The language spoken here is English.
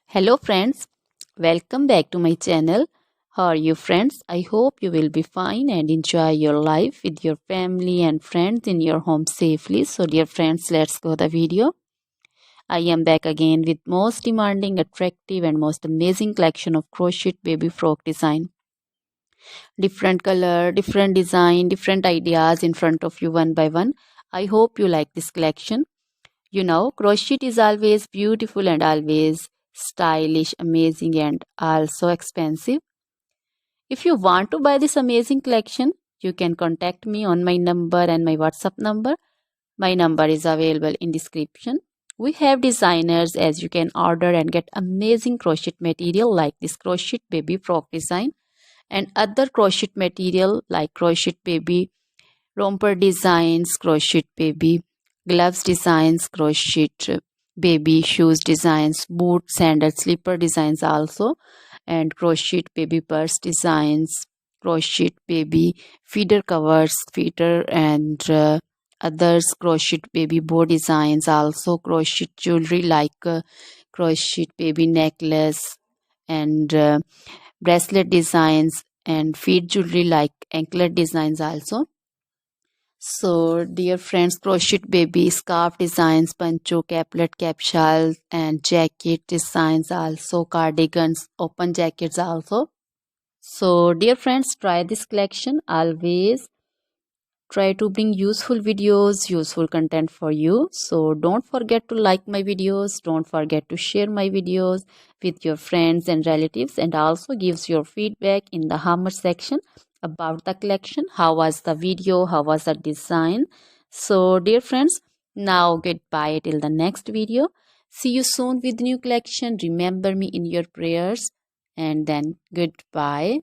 Hello friends, welcome back to my channel. How are you friends? I hope you will be fine and enjoy your life with your family and friends in your home safely. So dear friends, let's go the video. I am back again with most demanding, attractive and most amazing collection of crochet baby frock design. Different color, different design, different ideas in front of you one by one. I hope you like this collection. You know, crochet is always beautiful and always stylish, amazing, and also expensive. If you want to buy this amazing collection, you can contact me on my number and my WhatsApp number. My number is available in description. We have designers as you can order and get amazing crochet material like this crochet baby frock design and other crochet material like crochet baby romper designs, crochet baby gloves designs, crochet baby shoes designs, boot, sandal, slipper designs also, and crochet baby purse designs, crochet baby feeder covers, feeder and others, crochet baby bow designs also, crochet jewelry like crochet baby necklace and bracelet designs and feet jewelry like anklet designs also. So, dear friends, crochet baby scarf designs, pancho, caplet, capsule, and jacket designs also, cardigans, open jackets also. So, dear friends, try this collection. Always try to bring useful videos, useful content for you. So, don't forget to like my videos. Don't forget to share my videos with your friends and relatives, and also gives your feedback in the comment section about the collection. How was the video? How was the design? So, dear friends, now goodbye till the next video. See you soon with new collection. Remember me in your prayers, and then goodbye.